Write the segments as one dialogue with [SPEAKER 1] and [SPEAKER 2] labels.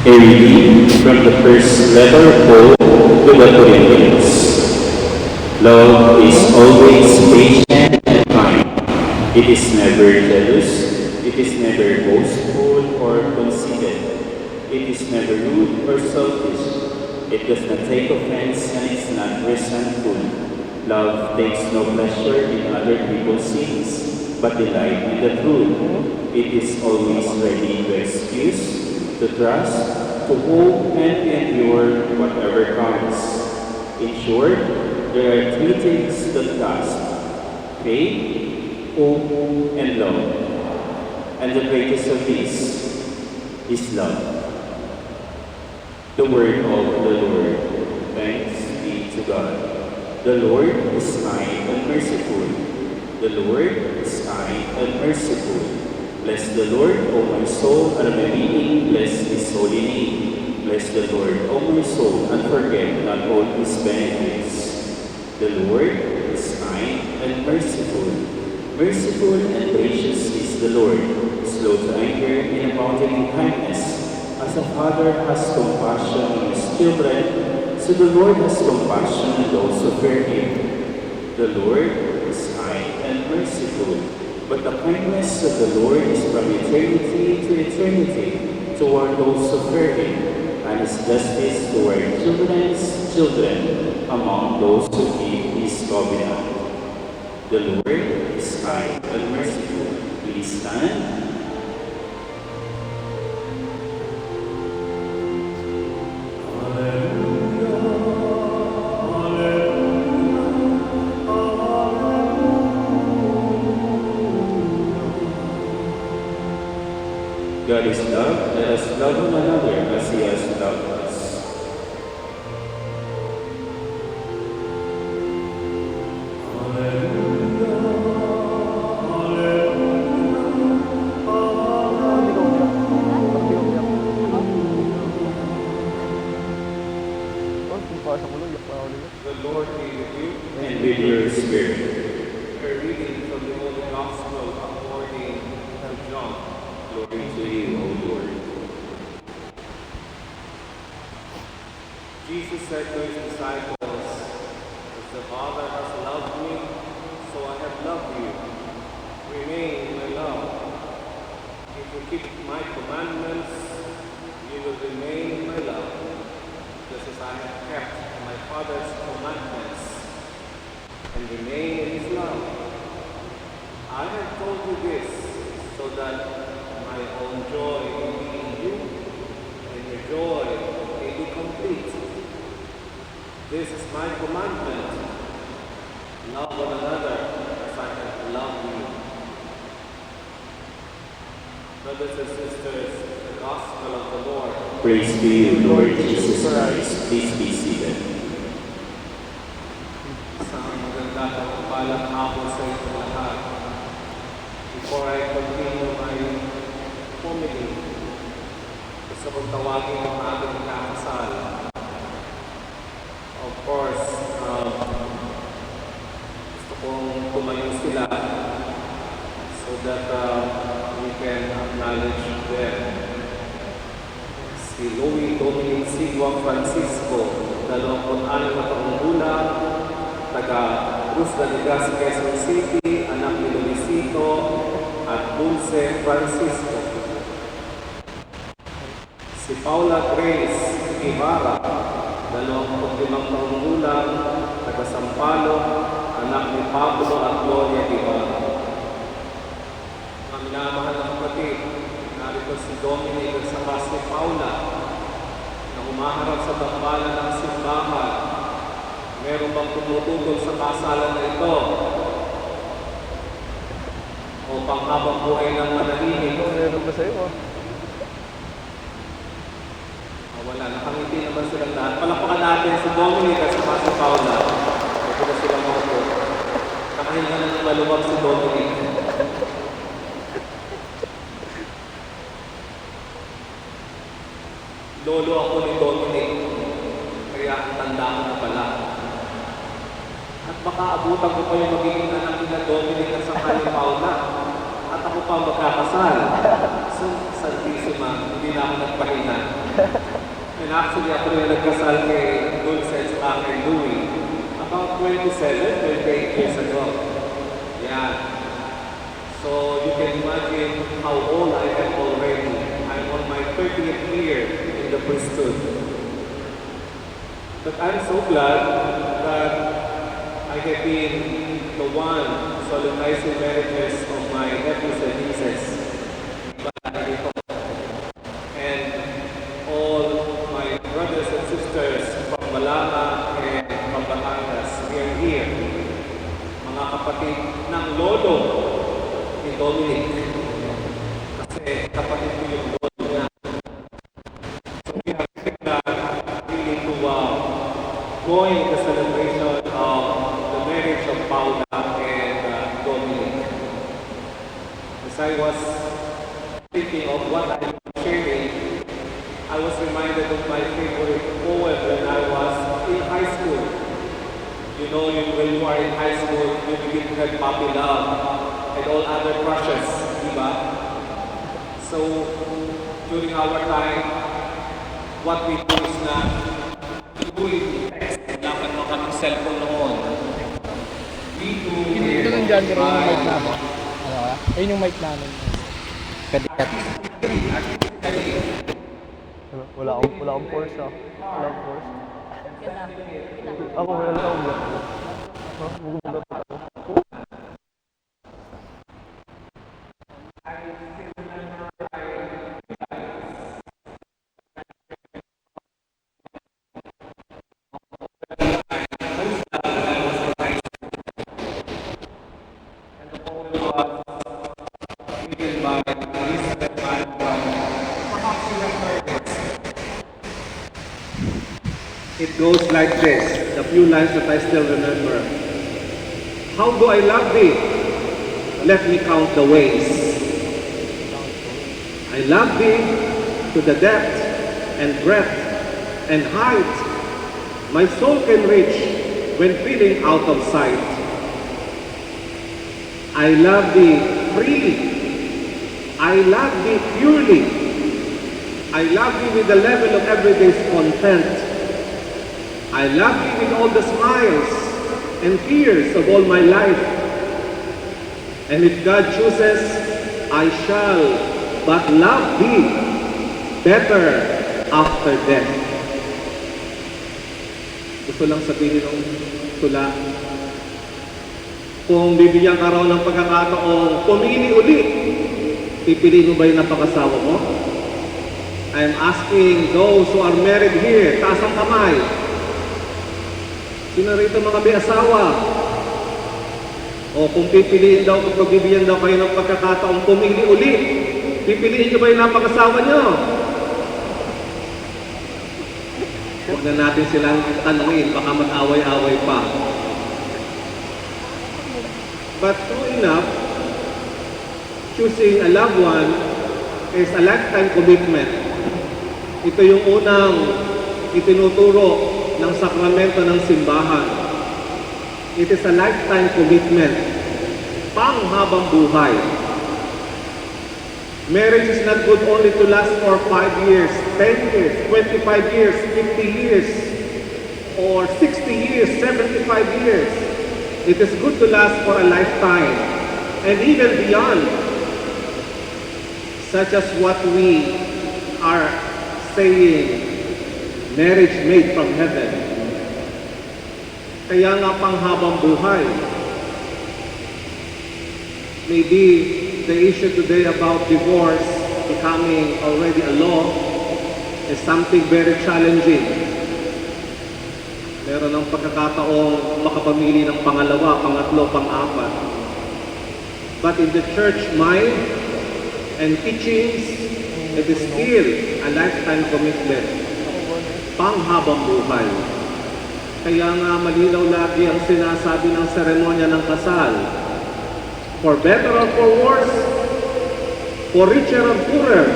[SPEAKER 1] A reading from the first letter of Paul to the Corinthians. Love is always patient and kind. It is never jealous. It is never boastful or conceited. It is never rude or selfish. It does not take offense and is not resentful. Love takes no pleasure in other people's sins, but delight in the truth. It is always ready to excuse, to trust, to hope, and to endure whatever comes. In short, there are three things that last: faith, hope, and love. And the greatest of these is love. The word of the Lord. Thanks be to God. The Lord is kind and merciful. The Lord is kind and merciful. Bless the Lord, O my soul, and my being, bless His holy name. Bless the Lord, O my soul, and forget not all His benefits. The Lord is kind and merciful. Merciful and gracious is the Lord, slow to anger and abounding in kindness. As a father has compassion on his children, so the Lord has compassion on those who fear Him. The Lord is kind and merciful. But the kindness of the Lord is from eternity to eternity toward those who fear Him, and His justice toward children's children among those who keep His covenant. The Lord is kind and merciful. Please stand. God is love. Let us love one another as He has loved us.
[SPEAKER 2] The Lord be with you.
[SPEAKER 1] And with your spirit.
[SPEAKER 2] A reading from the Holy Gospel according to John.
[SPEAKER 1] Glory to you, O Lord.
[SPEAKER 2] Jesus said to His disciples, "As the Father has loved me, so I have loved you. Remain in my love. If you keep my commandments, you will remain in my love, just as I have kept my Father's commandments and remain in His love. I have told you this so that my own joy may be in you, and your joy may be complete. This is my commandment: love one another as I have loved you." Brothers and sisters, the Gospel of the Lord.
[SPEAKER 1] Praise to you, Lord Jesus Christ. Please be seated.
[SPEAKER 2] Isang maganda at mapalang hapon sa inyong lahat. Before I continue my homily, gusto kong tawagin ang ating kakasal. Of course, gusto kong tumayo sila so that we can acknowledge them. Si Louis Dominic Sigua Francisco, 26 na taong gulang, taga Cruz de Ligas, Quezon City, anak ni Luisito at Dulce Francisco. Si Paula Grace Guevara, 25 taong gulang, taga Sampaloc, anak ni Pablo at Gloria Guevara. Mga minamahal na kapatid, narito si Dominic at saka si Paula na humaharap sa tambalan ng simbahan. Meron bang tumutulong sa kasalan na ito? O panghabang buhay ng manahimik?
[SPEAKER 3] Meron ba sa'yo?
[SPEAKER 2] Wala, nakangiti naman silang lahat. Palakpakan natin si Dominic at saka si Paula. Ito na silang mga po. Nakahinga na ng maluwag si Dominic. Lolo ako ni Dominic. Kaya tanda ko na pala. At baka abutan ko pa yung magiging anak nila Dominic at saka ni Paula. At ako pa magkakasal. So, Santissima, hindi na ako nagpahinga. And actually, ako rin nagkasal kay Dulce at kay Louie about 27, 28 years ago. Yeah. So, you can imagine how old I am already. I'm on my 30th year in the priesthood. But I'm so glad that I have been the one solemnizing marriages of my nephews and nieces. And all my brothers and sisters from Malama and from Batangas, we are here. Mga kapatid ng lolo ni Dominic. Kasi kapatid ko yung lolo niya. So we are really to join the celebration of the marriage of Paula and Dominic. As I was thinking of what I was sharing, I was reminded of my favorite poem when I was in high school. You know, when you are in high school, you begin to have puppy love and all other crushes, diba? So, during our time, what we do is na do it text. Wala pa naman kaming cellphone noon. We do
[SPEAKER 3] Ito yung dyan, pero yung mic namin. Ano ka? Ayun yung mic namin. Kadikat. Wala akong force ah. Wala akong force. Ako wala akong force.
[SPEAKER 2] It goes like this, the few lines that I still remember. How do I love thee? Let me count the ways. I love thee to the depth and breadth and height my soul can reach when feeling out of sight. I love thee freely. I love thee purely. I love thee with the level of everyday's content. I love thee with all the smiles and tears of all my life. And if God chooses, I shall but love thee better after death. Gusto lang sabihin ng tula, kung bibigyan ka raw ng pagkakataong pumili uli, pipiliin mo ba yung napakasawa mo? I'm asking those who are married here, taas ang kamay. Sino rito mga may asawa? O kung pipiliin daw, kung pagbibigyan daw kayo ng pagkakataong pumili uli, pipiliin nyo ba yung napakasawa nyo? Huwag na natin silang tanungin, baka mag-away-away pa. But true enough, choosing a loved one is a lifetime commitment. Ito yung unang itinuturo ng sakramento ng simbahan. It is a lifetime commitment. Panghabang buhay. Marriage is not good only to last for 5 years, 10 years, 25 years, 50 years, or 60 years, 75 years. It is good to last for a lifetime, and even beyond, such as what we are saying, marriage made from heaven. Kaya nga panghabang buhay. Maybe the issue today about divorce becoming already a law is something very challenging. Meron ng pagkakataong makapamili ng pangalawa, pangatlo, pang-apat. But in the church mind and teachings, it is still a lifetime commitment. Panghabang buhay. Kaya nga malinaw lagi ang sinasabi ng seremonya ng kasal. For better or for worse, for richer or poorer,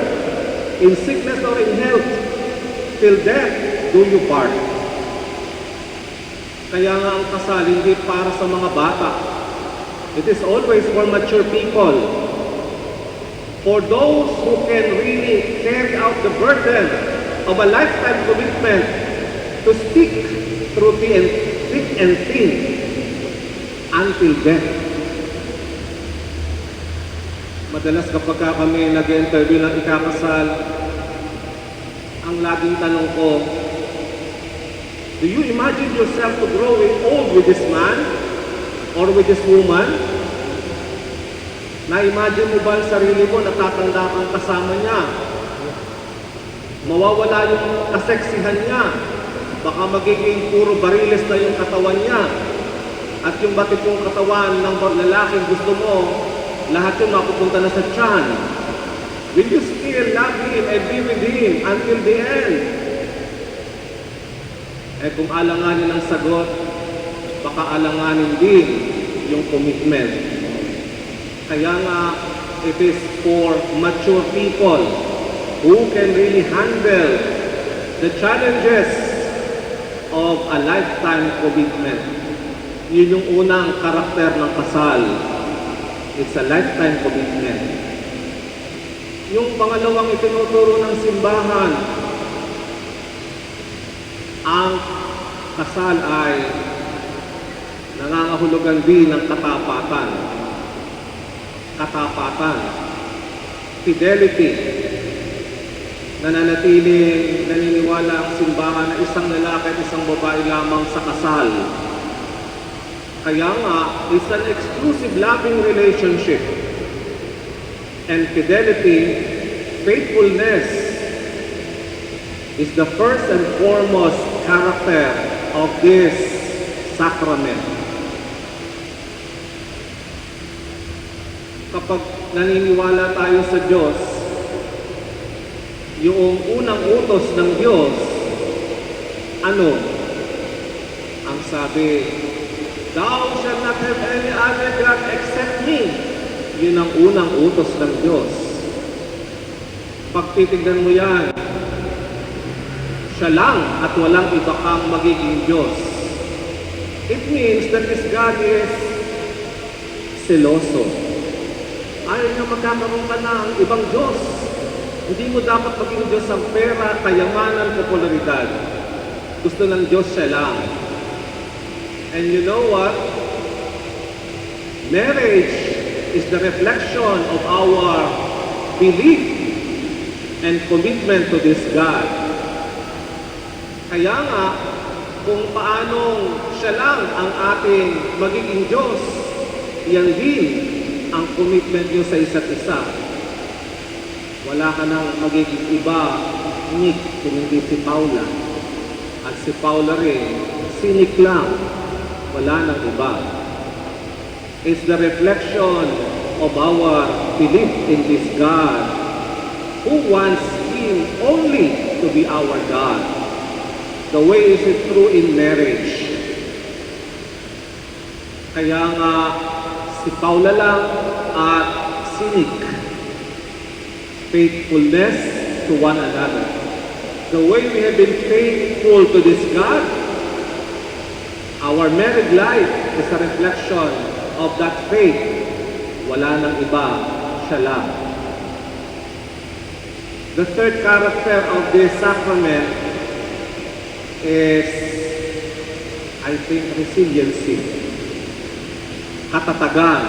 [SPEAKER 2] in sickness or in health, till death do you part. Kaya nga ang kasal hindi para sa mga bata. It is always for mature people. for those who can really carry out the burden of a lifetime commitment to stick through thick and thin until death. Madalas kapag kami nag-interview ng ikakasal, ang laging tanong ko, do you imagine yourself to growing old with this man or with this woman? Na-imagine mo ba ang sarili mo natatanda kang kasama niya? Mawawala yung kaseksihan niya. Baka magiging puro bariles na yung katawan niya. At yung batik yung katawan ng lalaking gusto mo, lahat yun mapupunta na sa tiyan. Will you still love him and be with him until the end? Eh kung alanganin ang sagot, baka alanganin din yung commitment. Kaya nga, it is for mature people who can really handle the challenges of a lifetime commitment. Yun yung unang karakter ng kasal. It's a lifetime commitment. Yung pangalawang itinuturo ng simbahan, ang kasal ay nangangahulugan din ng katapatan. Katapatan. Fidelity. Naniniwala ang simbahan na isang lalaki at isang babae lamang sa kasal. Kaya nga, it's an exclusive loving relationship. And fidelity, faithfulness, is the first and foremost character of this sacrament. Kapag naniniwala tayo sa Diyos, yung unang utos ng Diyos, ano? Ang sabi, Thou shalt not have any other God except me. Yun ang unang utos ng Diyos. Pag titignan mo yan, siya lang at walang iba kang magiging Diyos. It means that this God is seloso. Ayaw niya magkakaroon ka ng ibang Diyos. Hindi mo dapat maging Diyos ang pera, kayamanan, popularidad. Gusto ng Diyos siya lang. And you know what? Marriage is the reflection of our belief and commitment to this God. Kaya nga, kung paanong siya lang ang ating magiging Diyos, yan din ang commitment niyo sa isa't isa. Wala ka nang magiging iba, Nick, kung hindi si Paula. At si Paula rin, si Nick lang. Wala nang iba. It's the reflection of our belief in this God who wants Him only to be our God. The way is it true in marriage. Kaya nga, si Paula lang at si Nick. Faithfulness to one another. The way we have been faithful to this God, our married life is a reflection of that faith. Wala nang iba, siya lang. The third character of this sacrament is, I think, resiliency. Katatagan.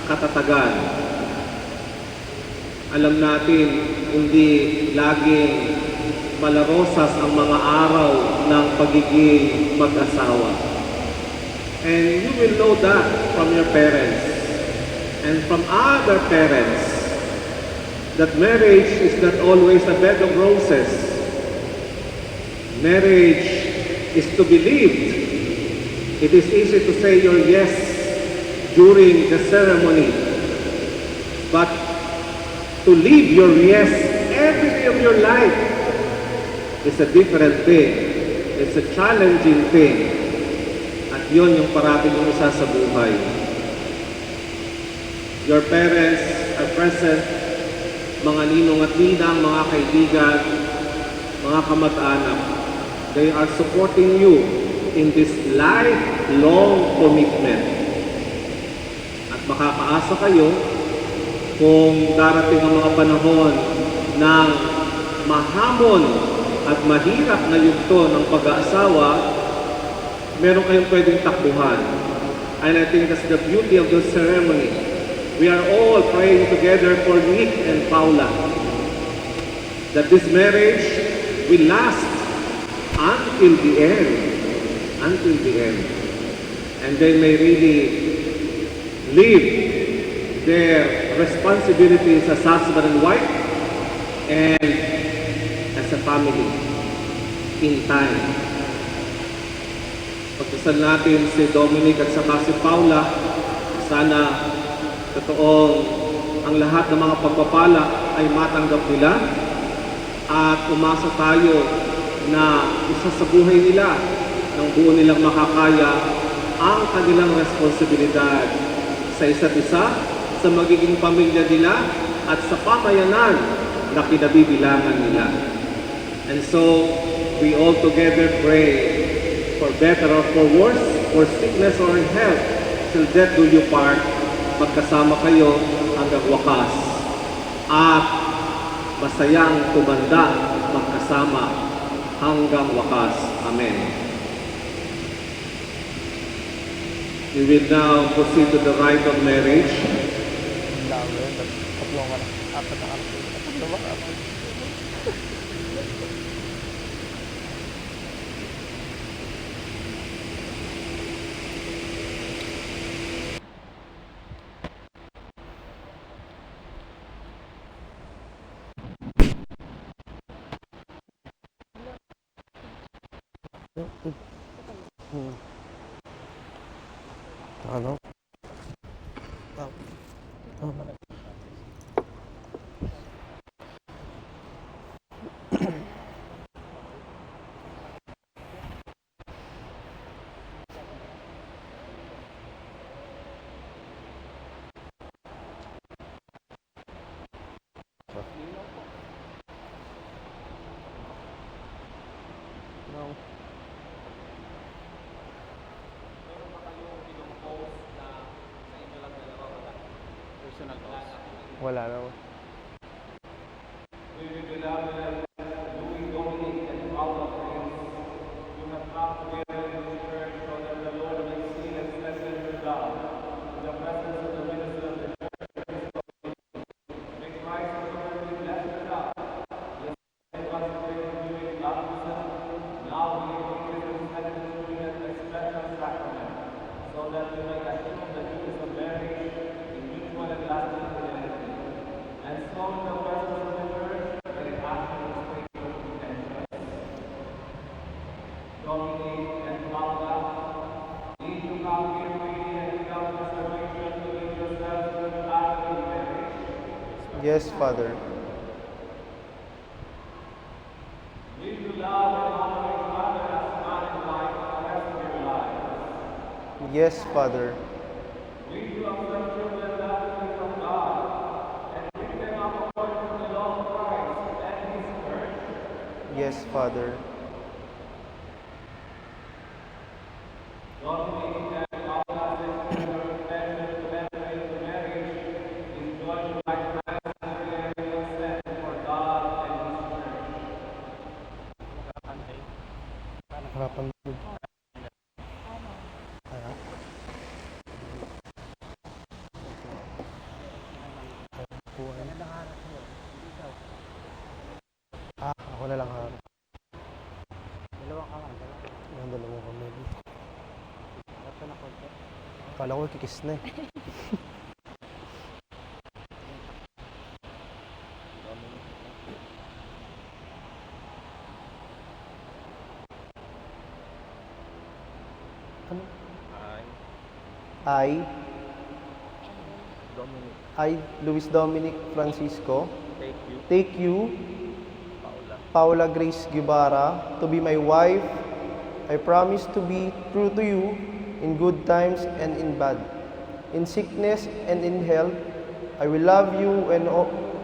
[SPEAKER 2] Katatagan. Alam natin, hindi laging malarosas ang mga araw ng pagiging mag-asawa. And you will know that from your parents and from other parents that marriage is not always a bed of roses. Marriage is to be lived. It is easy to say your yes during the ceremony, but to live your yes every day of your life is a different thing. It's a challenging thing. At yun yung parating yung isa sa buhay. Your parents are present, mga ninong at ninang, mga kaibigan, mga kamag-anak. They are supporting you in this lifelong commitment. At makakaasa kayo Kung darating ang mga panahon ng mahamon at mahirap na yugto ng pag-aasawa, meron kayong pwedeng takbuhan. And I think that's the beauty of this ceremony. We are all praying together for Nick and Paula, that this marriage will last until the end. Until the end. And they may really live their responsibilities as husband and wife and as a family in time. Pagkasal natin si Dominic at saka si Paula, sana totoong ang lahat ng mga pagpapala ay matanggap nila at umasa tayo na isa sa buhay nila ng buo nilang makakaya ang kanilang responsibilidad sa isa't isa, sa magiging pamilya nila at sa pamayanan na kinabibilangan nila. And so, we all together pray for better or for worse, for sickness or in health, till death do you part, magkasama kayo hanggang wakas. At masayang tumanda magkasama hanggang wakas. Amen. We will now proceed to the rite of marriage.
[SPEAKER 4] Ano? Wala naman. Yes, Father. Yes, Father. Yes, Father. Harapan mo. Ako na lang harap. Yung dalawang kami. Akala ko kikis na eh. Ano? I, Luis Dominic Francisco, take you, Paula Grace Guevara, to be my wife. I promise to be true to you in good times and in bad, in sickness and in health. I will love you and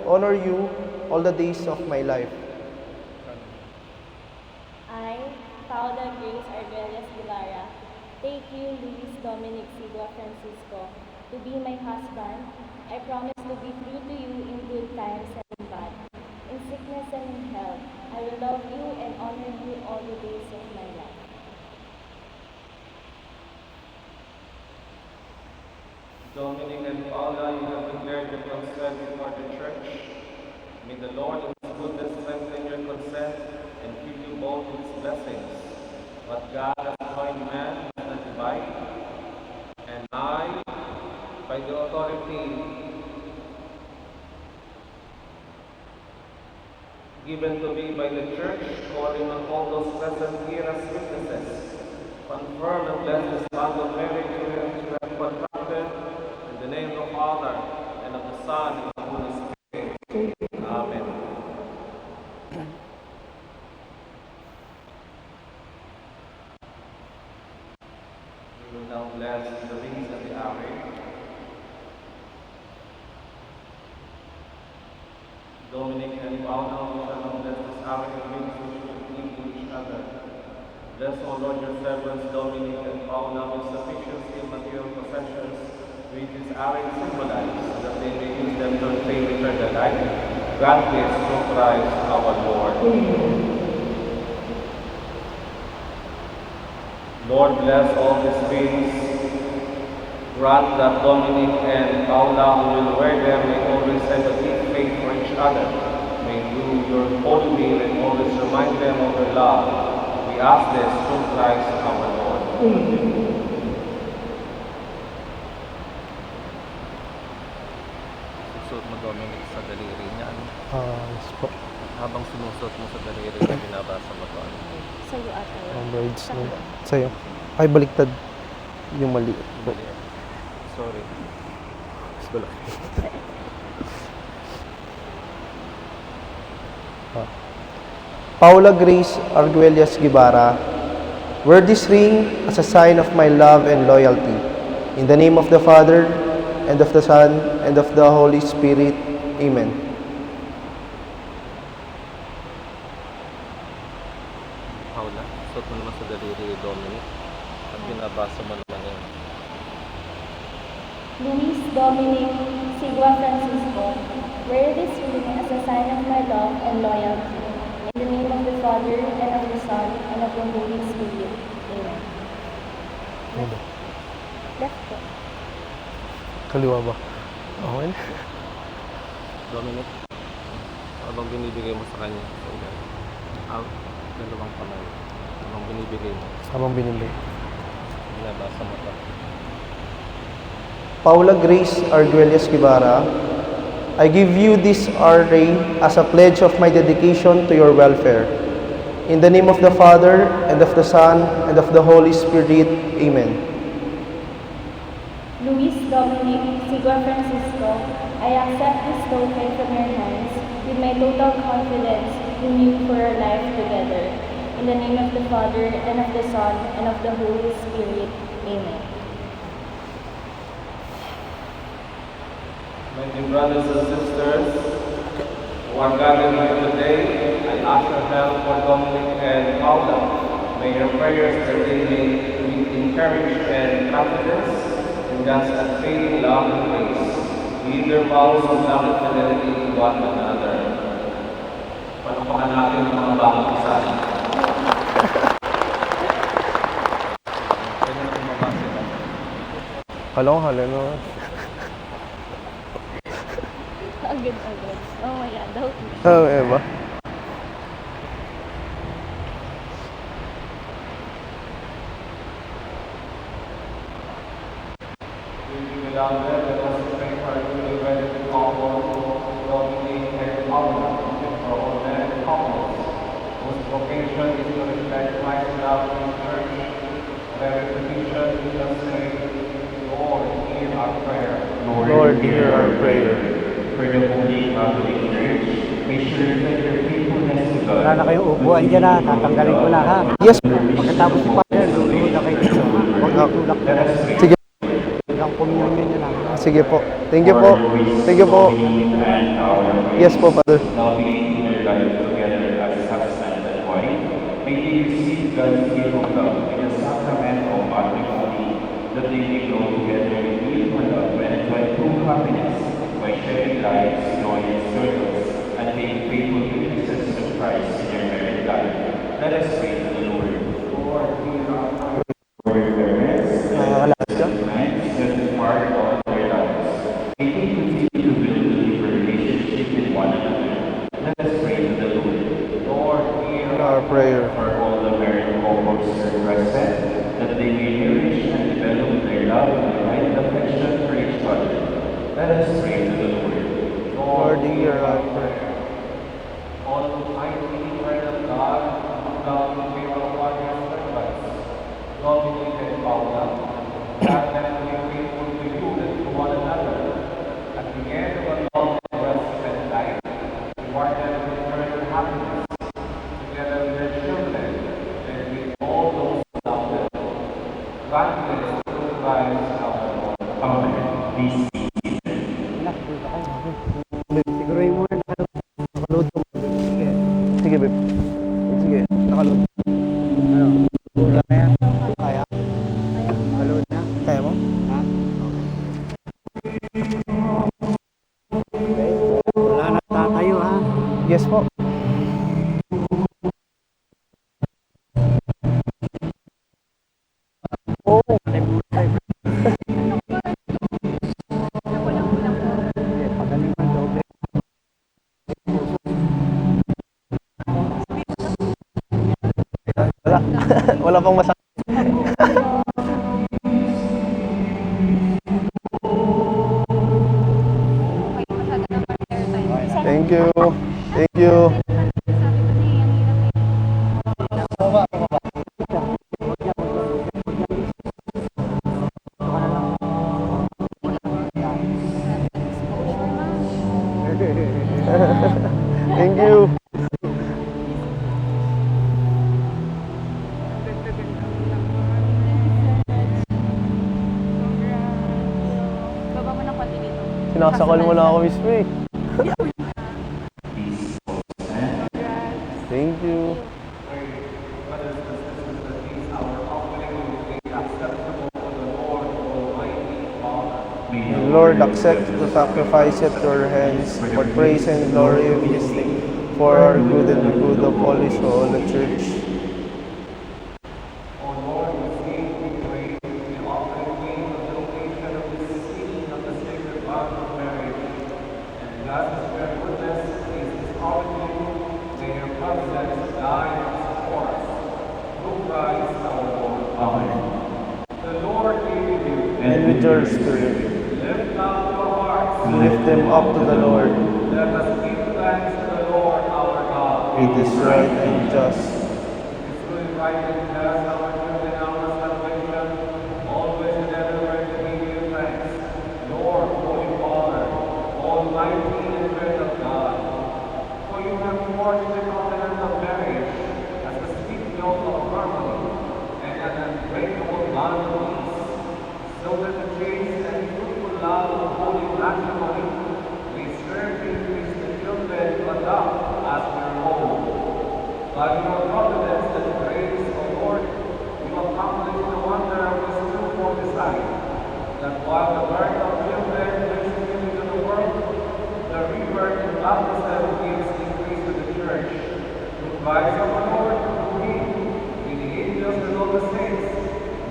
[SPEAKER 4] honor you all the days of my life.
[SPEAKER 5] I, Paula Grace Arbeles Guevara, take you, Luis Dominic Silva Francisco, to be my husband. I promise to be true to you in good times and in bad, in sickness and in health. I will love you and honor you all the days of my life.
[SPEAKER 2] Dominic and Paula, you have declared your consent before the church. May the Lord in His goodness strengthen your consent and give you both His blessings. What God has joined man is not divide. And I, by the authority given to me by the church, calling on all those present here as witnesses, confirm and bless this bond of marriage you have contracted in the name of the Father, and of the Son, and of the Holy Spirit. Amen. We will now bless the rings of the Ave. Dominic and Paula, we shall now bless this Ave and rings which will cling to each other. Bless, O Lord, your servants, Dominic and Paula, with sufficiency of material possessions, which is Ave symbolize, so that they may use them to obtain eternal life. Grant this through Christ our Lord. Lord, bless all these things. Grant that Dominic and Paula, who will wear them, may always have a deep faith for each other. May you, your holy will, and always remind them of your love. We ask this through Christ our Lord. Susuot mo, Dominic, sa daliri niya.
[SPEAKER 4] Yes po.
[SPEAKER 2] Habang sinusuot mo sa daliri niya, binabasa mo to.
[SPEAKER 5] Sa'yo ata yun.
[SPEAKER 4] Ang birds no. Sa'yo. Ay, baliktad. Yung mali po.
[SPEAKER 2] Sorry.
[SPEAKER 4] Wala. Paula Grace Arguelles Guevara, wear this ring as a sign of my love and loyalty. In the name of the Father, and of the Son, and of the Holy Spirit. Amen.
[SPEAKER 2] Paula, suot mo naman sa daliri, Dominic. At binabasa mo naman yun.
[SPEAKER 5] Luis Dominic Sigua Francisco, wear this ring as a sign of my love and loyalty. In the name of the Father, and of the Son, and of the Holy Spirit. Amen. Left po.
[SPEAKER 4] Kaliwa ba? Okay.
[SPEAKER 2] Dominic, habang binibigay mo sa kanya, dalawang kamay. Habang binibigay mo,
[SPEAKER 4] Habang binibig.
[SPEAKER 2] binabasa mo to.
[SPEAKER 4] Paula Grace Arguelles Guevara, I give you this ring as a pledge of my dedication to your welfare. In the name of the Father, and of the Son, and of the Holy Spirit. Amen.
[SPEAKER 5] Luis Dominic Sigua Francisco, I accept this token from your hands with my total confidence in you for our life together. In the name of the Father, and of the Son, and of the Holy Spirit. Amen.
[SPEAKER 2] My dear brothers and sisters, who are gathered here today, I ask your help for Dominic and Paula. May your prayers that they may be encouraged and confidence in God's unfailing love and grace. Lead their vows of love and fidelity to one another. Panapakan natin ang mga bagong kasal. Pwede na kumabasa lang.
[SPEAKER 4] Halo no.
[SPEAKER 5] Agad-agad. Oh my God, daw.
[SPEAKER 4] Oh, Eva. Lord, hear our prayer.
[SPEAKER 1] For the Holy Catholic Church, make sure that your faithfulness to God.
[SPEAKER 6] Wala na kayong upuan dyan ha, tatanggalin ko na ha.
[SPEAKER 4] Yes.
[SPEAKER 6] Pagkatapos si Father, lulunod na kayo dito. Huwag itulak na lang.
[SPEAKER 4] Sige.
[SPEAKER 6] Hanggang communion nyo lang.
[SPEAKER 4] Sige po. Thank you po. Thank you po. Yes po, Father.
[SPEAKER 1] Now we lead their life together as husband and wife. May they receive God's gift of love in the sacrament of matrimony, that they may grow together in beautiful love happiness by sharing lives, joy, and struggles, and being faithful witnesses to Christ in your married life. Let us pray to the Lord. For your parents,
[SPEAKER 4] Nakakalas ka?
[SPEAKER 1] tonight, set apart all their lives. May they continue to build a deeper relationship with one another. Let us pray to the Lord. Lord, hear
[SPEAKER 4] Our prayer.
[SPEAKER 1] for all the married couples present, that they may nourish and develop their love and right affection for each other. Let us pray to the Lord.
[SPEAKER 4] Lord, hear our prayer.
[SPEAKER 2] Almighty Word of God, God in favor of all your servants, Dominic and Paula, grant them to be faithful to you and to one another. At the end of a long and well-spent life, reward them with eternal happiness, together with their children and with all those who love them. Grant this through Christ our Lord.
[SPEAKER 1] Amen. Please be seated.
[SPEAKER 6] Siguro yung mga nakaload ko. Sige.
[SPEAKER 4] Sige, babe. Sige, nakaload.
[SPEAKER 6] Ano? Kaya?
[SPEAKER 4] Kaya?
[SPEAKER 6] Nakaload na?
[SPEAKER 4] Kaya mo?
[SPEAKER 6] Ha? Wala na tatayo ha.
[SPEAKER 4] Yes po. Oo.
[SPEAKER 6] Pagaling man doble.
[SPEAKER 4] Wala. Wala pang masakit. Thank you. Thank you. Thank you.
[SPEAKER 5] Baba mo ng konti dito.
[SPEAKER 4] Sinasakal mo na ako, Miss May. Thank you.
[SPEAKER 1] May
[SPEAKER 4] Lord, accept the sacrifice at your hands for praise and glory of His name, for our good and the good of all His holy church.
[SPEAKER 2] O Lord, we sing, we praise, we offer in vain the occasion of this season of the sacred bond of marriage. And God, as your goodness is calling you, may your providence guide and support us. Through Christ our Lord.
[SPEAKER 1] Amen.
[SPEAKER 2] The Lord be with you.
[SPEAKER 4] And with your spirit,
[SPEAKER 2] Lift up your hearts.
[SPEAKER 4] lift them up to the Lord.
[SPEAKER 2] Let us give thanks to the Lord our God.
[SPEAKER 4] It is right and just.
[SPEAKER 2] It's really right and just, our truth and our salvation, always and everywhere to give you thanks. Lord, Holy Father, Almighty and Friend of God, for you have forged the covenant of marriage as a sweet yoke of harmony and an unbreakable bond of peace, so that the chaste and fruitful love of holy matrimony may serve to increase the children to adopt as their own. By your providence and grace, O Lord, you accomplish the wonder of this twofold design, that while the birth of children brings you into the world, the rebirth and baptism gives increase to the church. Through Christ our Lord, through Him, with the angels and all the saints,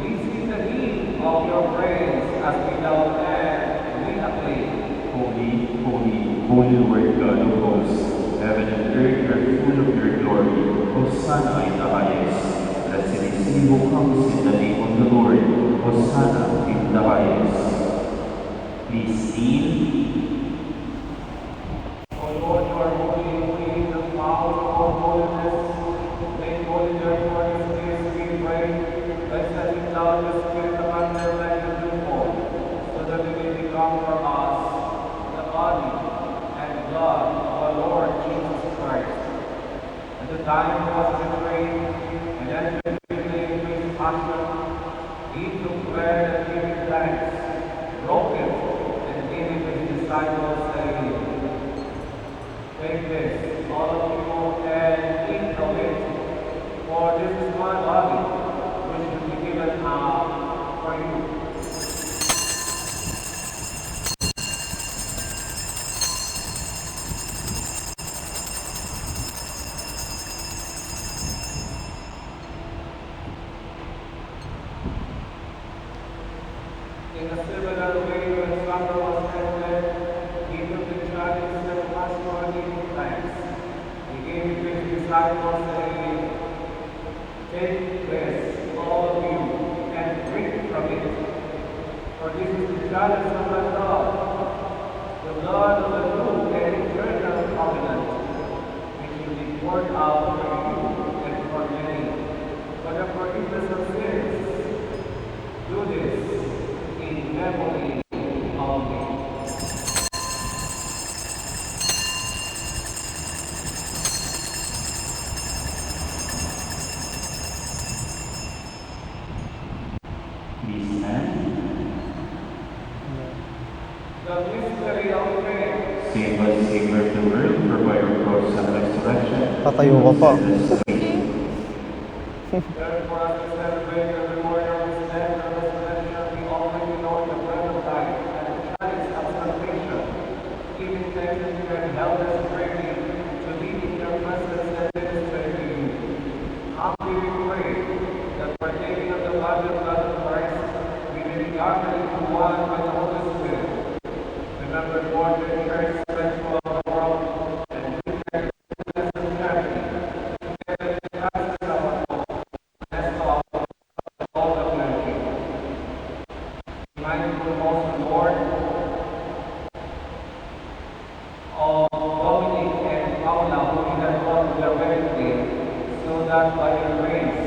[SPEAKER 2] we see the need of your praise as we love and we acclaim.
[SPEAKER 1] Holy, holy, holy Lord God of hosts, heaven and earth are full of your glory. Hosanna in the highest. Blessed is he who comes in the name of the Lord. Hosanna in the highest. Please kneel.
[SPEAKER 2] O Lord, you are holy, holy in the power of all holiness. Make holy therefore His grace, we pray. Bless Him now the Spirit among their life and do more, so that we may become for us the body and blood of our Lord Jesus Christ. At the time He was betrayed and entered into His passion, He took bread and gave thanks, broke it, and gave it to His disciples, saying, take this, all of you, and eat of it, for this is my body, which will be given out for you. In a similar way, when supper was ended, he took the chalice and once more giving thanks. He gave it to his disciples, saying, "Take this, all of you, and drink from it. For this is the chalice of my blood, the blood of the new and eternal covenant, which will be poured out for you and for many, for the forgiveness of sins. Do this in memory of me."
[SPEAKER 1] Please stand.
[SPEAKER 2] The mystery of faith.
[SPEAKER 1] Save us, Savior of the world, for by your cross and resurrection.
[SPEAKER 4] Tatayo ka pa.
[SPEAKER 2] Therefore, as we celebrate the memorial of his death and resurrection, we already know the bread of life and the chalice of salvation. Giving thanks that you have held us ready to be in your presence and minister to you. Humbly we pray that partaking of the body and blood of Christ, we may be gathered into one by the Holy Spirit. Remember, Lord, your church spread throughout the world, and we pray for goodness and charity. Together with Christ our Lord, bless all the clergy. Mindful also, Lord, of Dominic and Paula, who we have brought to their wedding day, so that by your grace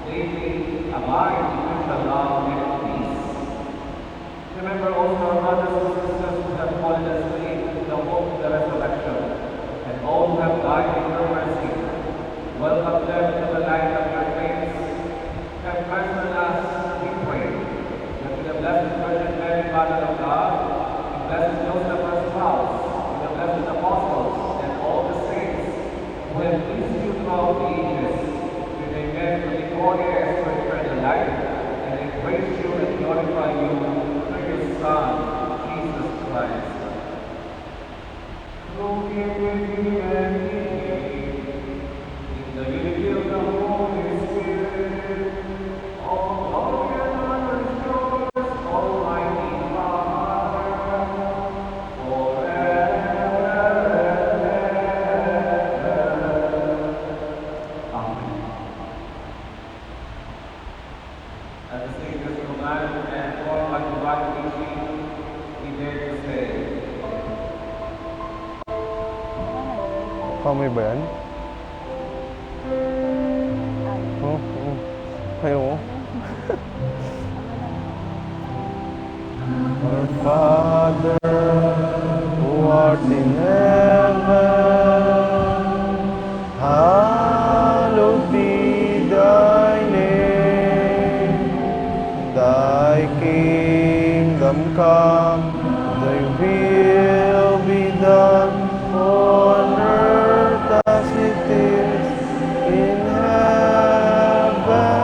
[SPEAKER 2] they may abide in mutual love and peace. Remember also our brothers and sisters who have fallen asleep in the hope of the resurrection, and all who have died in your mercy. Welcome them to the light of your face. Have mercy on us, we pray, that with the Blessed Virgin Mary, Mother of God, the Blessed Joseph, her spouse, with the blessed apostles, and all the saints who have pleased you throughout the ages, we may merit to be co-heirs for eternal life, and embrace you and glorify you through your Son, Jesus Christ. Through him with you and in him, in the unity of the Holy Spirit, all glory and honor is yours, Almighty Father, forever and ever. Amen. At the Savior's command and formed by divine teaching, we dare to say,
[SPEAKER 4] Kamay ba yan? Oo. Ayaw mo? Our Father, who art in heaven, hallowed be thy name. Thy kingdom come, thy will be done on earth as it is in heaven.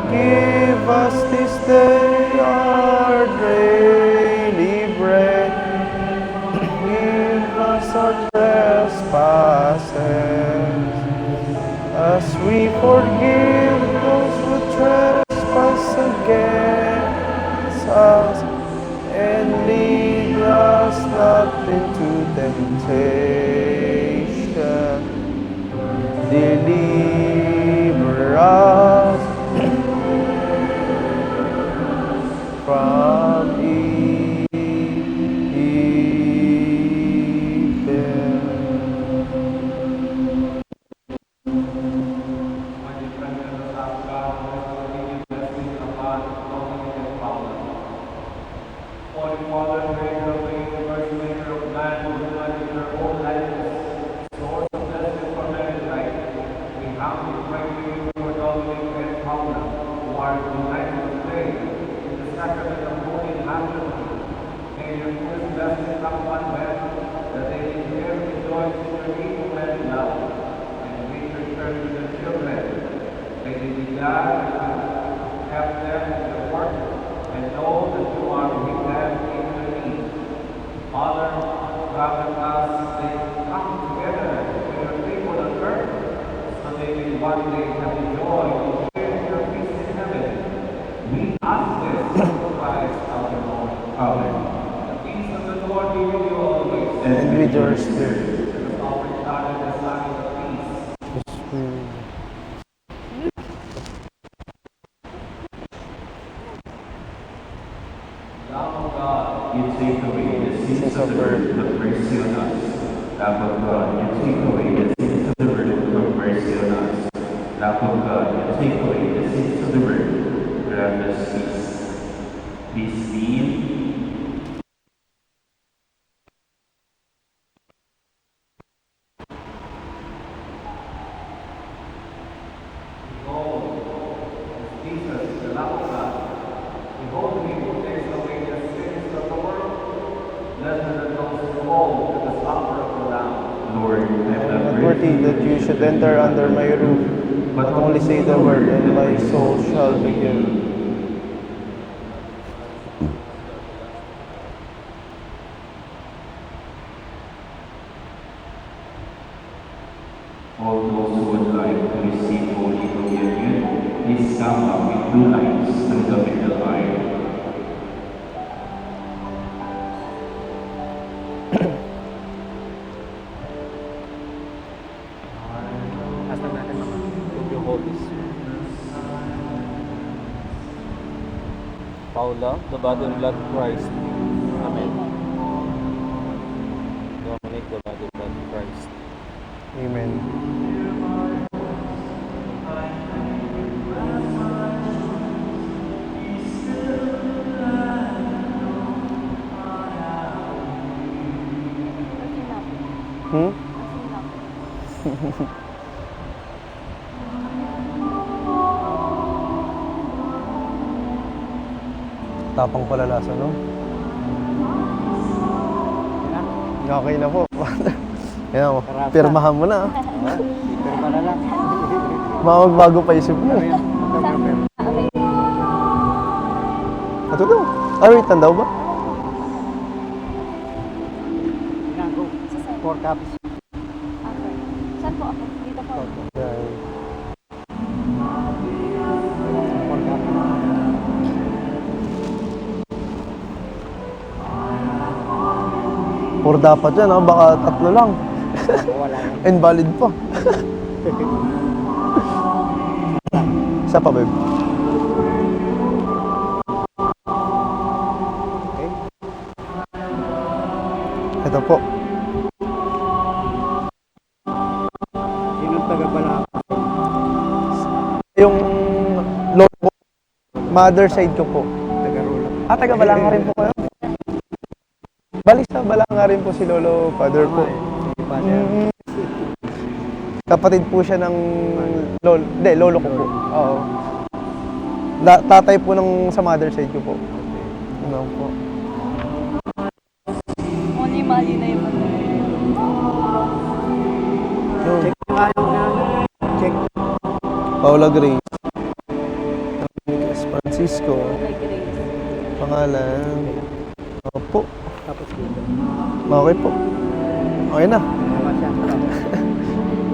[SPEAKER 4] Give us this day our daily bread. Give us our trespasses, as we forgive those who trespass against us. And lead us not into temptation. Deliver us from
[SPEAKER 2] Mighty friend of the Son of God, bless the continued blessing upon Dominic and Paula. Holy Father, Creator of the universe, Maker of man, woman in your own likeness, source of blessing for mankind, we humbly pray to you for Dominic and Paula, who are united today in the sacrament of holy matrimony. May your fullest blessing come upon them, that they may share the joys in your evil and love, and reach return to their children. May they be glad to have them in their work, and know that you are with them in their need. Father, grant us they come together to your table on earth, so they will one day have the joy of sharing your peace in heaven. We ask this
[SPEAKER 4] with your spirit.
[SPEAKER 1] You take away the sins of the earth, have mercy on us. Lamb of God, you take away the sins of the world, have mercy on us. Lamb of God, you take away the sins of the world, grant us peace. Peace be.
[SPEAKER 2] Jesus, the Lamb of God, behold him who takes away the sins of the world. Blessed are those who hold to the supper of the Lamb.
[SPEAKER 1] Lord, I am
[SPEAKER 4] Not
[SPEAKER 1] not
[SPEAKER 4] worthy that you should enter under my roof, but only say the word, and my soul shall be healed.
[SPEAKER 1] All those who would like to receive Holy Communion, please come up with blue lines through the middle aisle.
[SPEAKER 6] Hasta natin mga yung Holy Spirit. Paula, the body and blood of Christ. Amen. Dominic, the body and blood of Christ.
[SPEAKER 4] Amen. Hmm? Tapang pala lasa, no? Okay na po. Yan ako. Pirmahan mo na.
[SPEAKER 6] Pirma na lang.
[SPEAKER 4] Magbago pa isip mo. Ito daw. Ay, wait, tandaw ba?
[SPEAKER 6] Go. 4 cups.
[SPEAKER 5] Okay. Saan po ako? Dito po.
[SPEAKER 4] Yan.
[SPEAKER 6] 4 cups.
[SPEAKER 4] Puro dapat yan, ha? Baka 3 lang.
[SPEAKER 6] Wala na.
[SPEAKER 4] Invalid pa. Isa pa, babe.
[SPEAKER 6] Okay.
[SPEAKER 4] Ito po.
[SPEAKER 6] Sinong taga-bala?
[SPEAKER 4] Yung lolo ko, mother side ko po.
[SPEAKER 6] Taga-rola.
[SPEAKER 4] Taga Balanga rin po kayo? Balik sa Balanga rin po si lolo, father po.
[SPEAKER 6] Father.
[SPEAKER 4] Kapatid po siya ng lolo ko po. Oo. Tatay po ng sa mother side ko po. Ano po.
[SPEAKER 5] Only mali na yung ano.
[SPEAKER 6] Check yung ayaw na. Check.
[SPEAKER 4] Paula Grace. Dominic Francisco.
[SPEAKER 5] Like Grace.
[SPEAKER 4] Pangalan. Opo.
[SPEAKER 6] Tapos dito.
[SPEAKER 4] Okay po. Okay na.
[SPEAKER 6] Tama siya.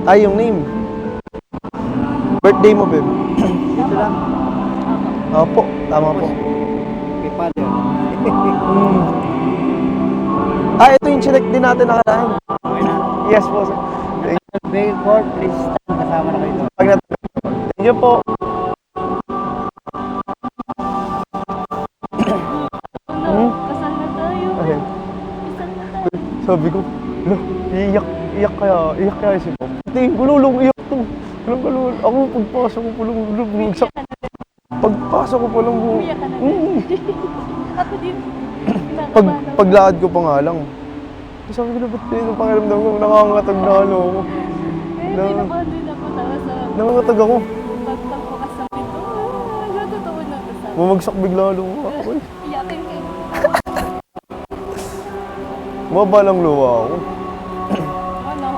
[SPEAKER 4] Ay, yung name. Birthday mo, babe.
[SPEAKER 6] Dito lang.
[SPEAKER 4] Opo. Tama po.
[SPEAKER 6] Kay Father.
[SPEAKER 4] Ito yung chinek din natin nakaraan.
[SPEAKER 6] Okay na.
[SPEAKER 4] Yes po, sir.
[SPEAKER 6] Bail court, please stand. Kasama na kayo doon.
[SPEAKER 4] Pag thank you po.
[SPEAKER 5] Kasal na tayo.
[SPEAKER 4] Okay.
[SPEAKER 5] Kasal na tayo.
[SPEAKER 4] Sabi ko, iyak kaya si Pop. Tingin ko, lulong iyak to. Walang. Ako, pagpasok ko palang, bumagsak. Pagpasok ko palang,
[SPEAKER 5] Umiyak ka na. Ako din.
[SPEAKER 4] paglakad ko pa nga lang. Sabi ko na, ba't yung pakiramdam ko, nangangatag na ano ako.
[SPEAKER 5] Hindi naman din ako tawa sa
[SPEAKER 4] Nangangatag ako.
[SPEAKER 5] pagpagpakas sa pito. Totoo na kasama.
[SPEAKER 4] Bumagsak bigla lang ako.
[SPEAKER 5] Iyakin kayo.
[SPEAKER 4] Mababa lang luwa ako.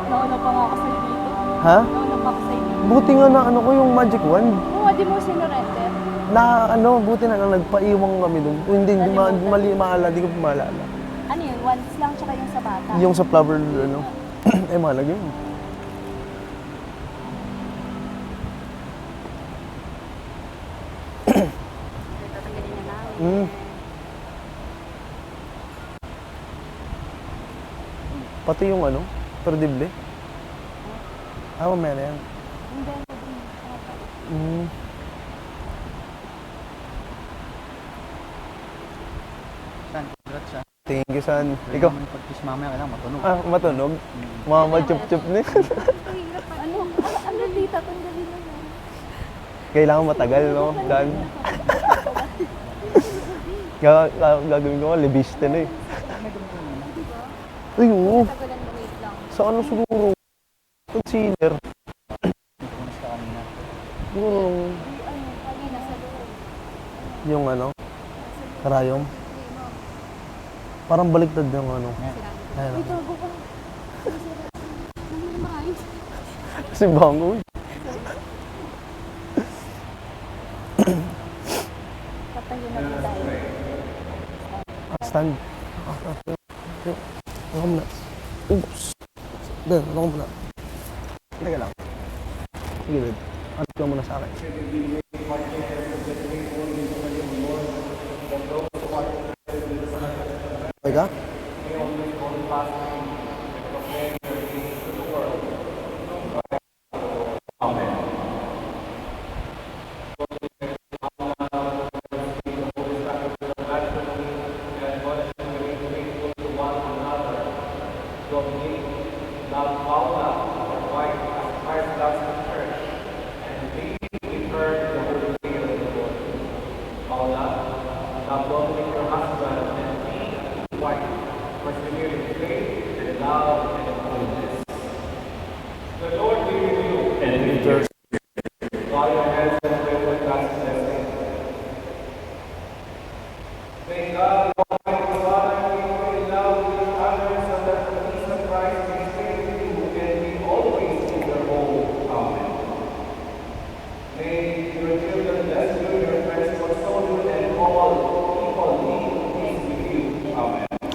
[SPEAKER 5] Nauna pa nga ako sa'yo dito.
[SPEAKER 4] Ha?
[SPEAKER 5] Nauna pa ako sa'yo dito.
[SPEAKER 4] Buti nga na ano ko yung magic wand.
[SPEAKER 5] Oo, di mo sinurrender.
[SPEAKER 4] Na ano, buti na lang nagpaiwang kami dun. Hindi maalala, di ko maalala.
[SPEAKER 5] Ano yun? Once lang tsaka yung sa bata.
[SPEAKER 4] Yung sa flower, ano, mahalaga yun.
[SPEAKER 5] Tatanggalin niya na.
[SPEAKER 4] Pati yung ano, perdible. Ah, mamaya na yan.
[SPEAKER 6] San, congrats ha.
[SPEAKER 4] Thank you, San. Ikaw?
[SPEAKER 6] Pag-kiss mamaya kailangan matunog.
[SPEAKER 4] Ah, matunog? Mama, chup-chup na yun.
[SPEAKER 5] Ano tita, tanggalin mo yan.
[SPEAKER 4] Kailangan matagal, no? Dan. Gagawin ko nga, libiste na eh. Ay, oo.
[SPEAKER 5] Tagalan mo, wait lang.
[SPEAKER 4] Sa ano siguro? Concealer.
[SPEAKER 6] Kumusta kanina?
[SPEAKER 4] Yung,
[SPEAKER 5] Kanina sa loob.
[SPEAKER 4] yung ano? Karayom. Parang baliktad yung ano. Ayun.
[SPEAKER 5] Tago ka.
[SPEAKER 4] Kasi bango eh.
[SPEAKER 5] Patayin na po tayo.
[SPEAKER 4] Stand. Ako muna. Oops. Dan, ako muna. Teka lang. Gilid. Ano ka muna sa akin? Teka?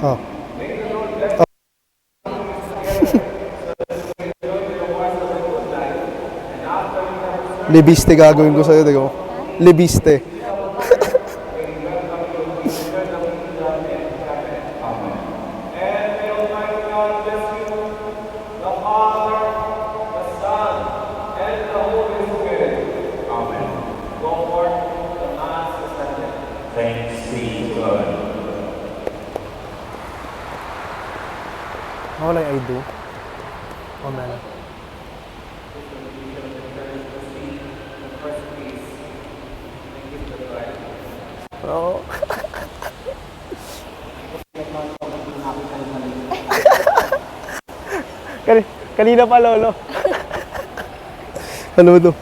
[SPEAKER 4] Oh. Libiste gagawin ko sa'yo, digo. Libiste.
[SPEAKER 1] Thanks be to God.
[SPEAKER 4] All I do. Amen. Oo. Kanina pa, Lolo. Ano to?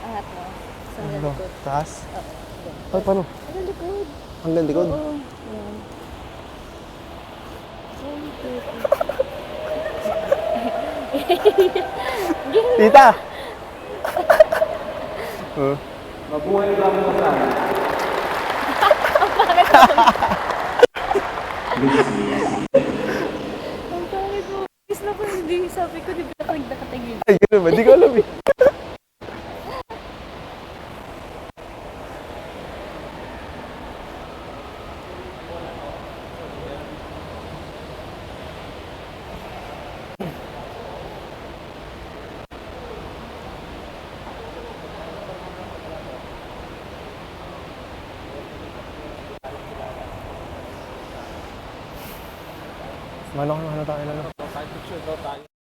[SPEAKER 5] Angat mo. Sa
[SPEAKER 4] Ano?
[SPEAKER 5] likod.
[SPEAKER 4] Taas? Ay, paano?
[SPEAKER 5] Sa likod.
[SPEAKER 4] Hanggang likod?
[SPEAKER 5] Oo. Yan.
[SPEAKER 4] Tita!
[SPEAKER 2] Mabuhay lang mo sa
[SPEAKER 5] Ang pangit mo. Is na ko hindi. Sabi ko, di ba ako nagdakatingin?
[SPEAKER 4] Ay, gano'n ba? Di ko alam eh. Ano tayo na?
[SPEAKER 2] Kahit picture daw tayo.